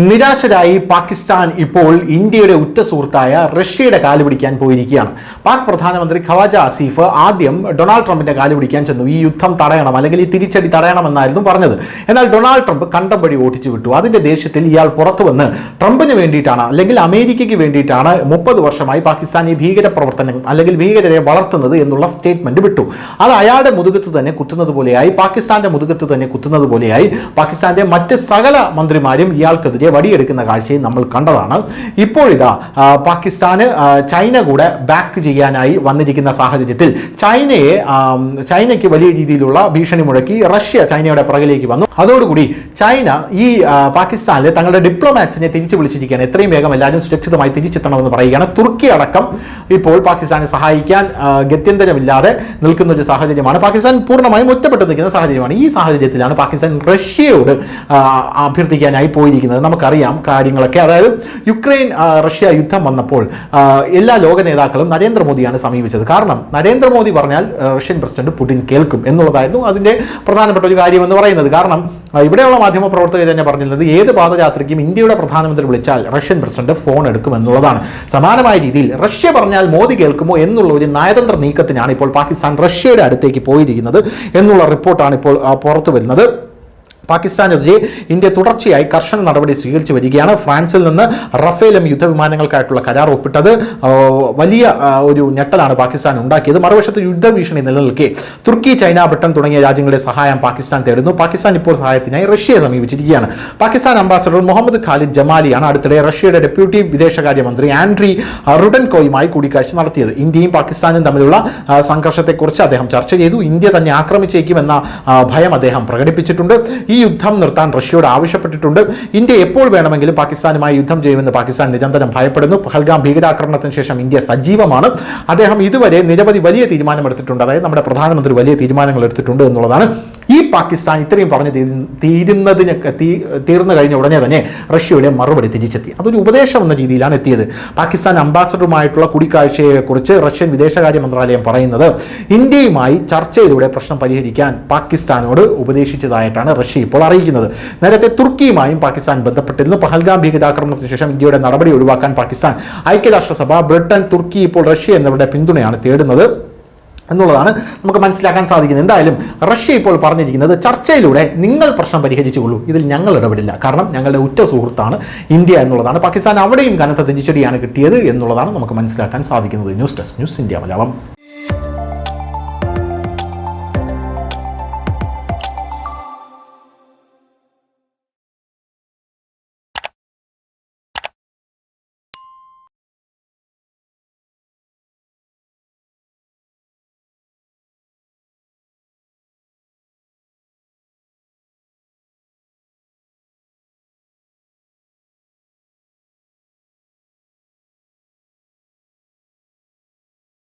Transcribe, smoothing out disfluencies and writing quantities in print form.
നിരാശരായി പാകിസ്ഥാൻ ഇപ്പോൾ ഇന്ത്യയുടെ ഉറ്റ സുഹൃത്തായ റഷ്യയുടെ കാല് പിടിക്കാൻ പോയിരിക്കുകയാണ്. പാക് പ്രധാനമന്ത്രി ഖവാജ ആസിഫ് ആദ്യം ഡൊണാൾഡ് ട്രംപിന്റെ കാല് പിടിക്കാൻ ചെന്നു. ഈ യുദ്ധം തടയണം, അല്ലെങ്കിൽ ഈ തിരിച്ചടി തടയണമെന്നായിരുന്നു പറഞ്ഞത്. എന്നാൽ ഡൊണാൾഡ് ട്രംപ് കണ്ടം വഴി ഓടിച്ചു വിട്ടു. അതിന്റെ ദേഷ്യത്തിൽ ഇയാൾ പുറത്തു വന്ന് ട്രംപിന് വേണ്ടിയിട്ടാണ്, അല്ലെങ്കിൽ അമേരിക്കയ്ക്ക് വേണ്ടിയിട്ടാണ് 30 വർഷമായി പാകിസ്ഥാൻ ഈ ഭീകരപ്രവർത്തനം അല്ലെങ്കിൽ ഭീകരരെ വളർത്തുന്നത് എന്നുള്ള സ്റ്റേറ്റ്മെന്റ് വിട്ടു. അത് അയാളുടെ മുതുകത്ത് തന്നെ കുത്തുന്നത് പോലെയായി, പാകിസ്ഥാന്റെ മുതുകത്ത് തന്നെ കുത്തുന്നത് പോലെയായി. പാകിസ്ഥാന്റെ മറ്റ് സകല മന്ത്രിമാരും ഇയാൾക്കെതിരെ വടിയെടുക്കുന്ന കാഴ്ചയും നമ്മൾ കണ്ടതാണ്. ഇപ്പോഴിതാ പാകിസ്ഥാന് ചൈന കൂടെ ബാക്ക് ചെയ്യാനായി വന്നിരിക്കുന്ന സാഹചര്യത്തിൽ ചൈനയ്ക്ക് വലിയ രീതിയിലുള്ള ഭീഷണി മുഴക്കി റഷ്യ ചൈനയുടെ പുറകിലേക്ക് വന്നു. അതോടുകൂടി ചൈന ഈ പാകിസ്ഥാനിൽ തങ്ങളുടെ ഡിപ്ലോമാറ്റ്സിനെ തിരിച്ചു വിളിച്ചിരിക്കുകയാണ്. എത്രയും വേഗം എല്ലാവരും സുരക്ഷിതമായി തിരിച്ചെത്തണമെന്ന് പറയുകയാണ്. തുർക്കി അടക്കം ഇപ്പോൾ പാകിസ്ഥാനെ സഹായിക്കാൻ ഗത്യന്തരമില്ലാതെ നിൽക്കുന്ന ഒരു സാഹചര്യമാണ്. പാകിസ്ഥാൻ പൂർണ്ണമായും ഒറ്റപ്പെട്ടു നിൽക്കുന്ന സാഹചര്യമാണ്. ഈ സാഹചര്യത്തിലാണ് പാകിസ്ഥാൻ റഷ്യയോട് അഭ്യർത്ഥിക്കാനായി പോയിരിക്കുന്നത്. നമുക്കറിയാം കാര്യങ്ങളൊക്കെ. അതായത് യുക്രൈൻ റഷ്യ യുദ്ധം വന്നപ്പോൾ എല്ലാ ലോക നേതാക്കളും നരേന്ദ്രമോദിയാണ് സമീപിച്ചത്. കാരണം നരേന്ദ്രമോദി പറഞ്ഞാൽ റഷ്യൻ പ്രസിഡന്റ് പുടിൻ കേൾക്കും എന്നുള്ളതായിരുന്നു അതിൻ്റെ പ്രധാനപ്പെട്ട ഒരു കാര്യമെന്ന് പറയുന്നത്. കാരണം ഇവിടെയുള്ള മാധ്യമ പ്രവർത്തകർ തന്നെ പറഞ്ഞിരുന്നത് ഏത് പാദയാത്രയ്ക്കും ഇന്ത്യയുടെ പ്രധാനമന്ത്രി വിളിച്ചാൽ റഷ്യൻ പ്രസിഡന്റ് ഫോൺ എടുക്കും എന്നുള്ളതാണ്. സമാനമായ രീതിയിൽ റഷ്യ പറഞ്ഞാൽ മോദി കേൾക്കുമോ എന്നുള്ള ഒരു നയതന്ത്ര നീക്കത്തിനാണ് ഇപ്പോൾ പാകിസ്ഥാൻ റഷ്യയുടെ അടുത്തേക്ക് പോയിരിക്കുന്നത് എന്നുള്ള റിപ്പോർട്ടാണ് ഇപ്പോൾ പുറത്തു വരുന്നത്. പാകിസ്ഥാനെതിരെ ഇന്ത്യ തുടർച്ചയായി കർശന നടപടി സ്വീകരിച്ചു വരികയാണ്. ഫ്രാൻസിൽ നിന്ന് റഫേലും യുദ്ധവിമാനങ്ങൾക്കായിട്ടുള്ള കരാർ ഒപ്പിട്ടത് വലിയ ഒരു ഞെട്ടലാണ് പാകിസ്ഥാൻ ഉണ്ടാക്കിയത്. മറുവശത്ത് യുദ്ധഭീഷണി നിലനിൽക്കെ തുർക്കി, ചൈന, ബ്രിട്ടൻ തുടങ്ങിയ രാജ്യങ്ങളുടെ സഹായം പാകിസ്ഥാൻ തേടുന്നു. പാകിസ്ഥാൻ ഇപ്പോൾ സഹായത്തിനായി റഷ്യയെ സമീപിച്ചിരിക്കുകയാണ്. പാകിസ്ഥാൻ അംബാസഡർ മുഹമ്മദ് ഖാലിദ് ജമാലിയാണ് അടുത്തിടെ റഷ്യയുടെ ഡെപ്യൂട്ടി വിദേശകാര്യമന്ത്രി ആൻഡ്രി റുഡൻകോയുമായി കൂടിക്കാഴ്ച നടത്തിയത്. ഇന്ത്യയും പാകിസ്ഥാനും തമ്മിലുള്ള സംഘർഷത്തെക്കുറിച്ച് അദ്ദേഹം ചർച്ച ചെയ്തു. ഇന്ത്യ തന്നെ ആക്രമിച്ചേക്കുമെന്ന ഭയം അദ്ദേഹം പ്രകടിപ്പിച്ചിട്ടുണ്ട്. ഈ യുദ്ധം നിർത്താൻ റഷ്യയോട് ആവശ്യപ്പെട്ടിട്ടുണ്ട്. ഇന്ത്യ എപ്പോൾ വേണമെങ്കിലും പാകിസ്ഥാനുമായി യുദ്ധം ചെയ്യുമെന്ന് പാകിസ്ഥാൻ നിരന്തരം ഭയപ്പെടുന്നു. പഹൽഗാം ഭീകരാക്രമണത്തിന് ശേഷം ഇന്ത്യ സജീവമാണ്. അദ്ദേഹം ഇതുവരെ നിരവധി വലിയ തീരുമാനമെടുത്തിട്ടുണ്ട്. അതായത് നമ്മുടെ പ്രധാനമന്ത്രി വലിയ തീരുമാനങ്ങൾ എടുത്തിട്ടുണ്ട് എന്നുള്ളതാണ്. ഈ പാകിസ്ഥാൻ ഇത്രയും പറഞ്ഞ് തീർന്നു കഴിഞ്ഞ ഉടനെ തന്നെ റഷ്യയുടെ മറുപടി തിരിച്ചെത്തി. അതൊരു ഉപദേശം എന്ന രീതിയിലാണ് എത്തിയത്. പാകിസ്ഥാൻ അംബാസഡറുമായിട്ടുള്ള കൂടിക്കാഴ്ചയെക്കുറിച്ച് റഷ്യൻ വിദേശകാര്യ മന്ത്രാലയം പറയുന്നത് ഇന്ത്യയുമായി ചർച്ചയിലൂടെ പ്രശ്നം പരിഹരിക്കാൻ പാകിസ്ഥാനോട് ഉപദേശിച്ചതായിട്ടാണ് റഷ്യ ഇപ്പോൾ അറിയിക്കുന്നത്. നേരത്തെ തുർക്കിയുമായും പാകിസ്ഥാൻ ബന്ധപ്പെട്ടിരുന്നു. പഹൽഗാം ഭീകരാക്രമണത്തിന് ശേഷം ഇന്ത്യയുടെ നടപടി ഒഴിവാക്കാൻ പാകിസ്ഥാൻ, ഐക്യരാഷ്ട്രസഭ, ബ്രിട്ടൻ, തുർക്കി, ഇപ്പോൾ റഷ്യ എന്നിവരുടെ പിന്തുണയാണ് തേടുന്നത് എന്നുള്ളതാണ് നമുക്ക് മനസ്സിലാക്കാൻ സാധിക്കുന്നത്. എന്തായാലും റഷ്യ ഇപ്പോൾ പറഞ്ഞിരിക്കുന്നത് ചർച്ചയിലൂടെ നിങ്ങൾ പ്രശ്നം പരിഹരിച്ചുകൊള്ളൂ, ഇതിൽ ഞങ്ങൾ ഇടപെടില്ല, കാരണം ഞങ്ങളുടെ ഉറ്റ സുഹൃത്താണ് ഇന്ത്യ എന്നുള്ളതാണ്. പാകിസ്ഥാൻ അവിടെയും കനത്ത തിരിച്ചടിയാണ് കിട്ടിയത് എന്നുള്ളതാണ് നമുക്ക് മനസ്സിലാക്കാൻ സാധിക്കുന്നത്. News desk, news India Malayalam.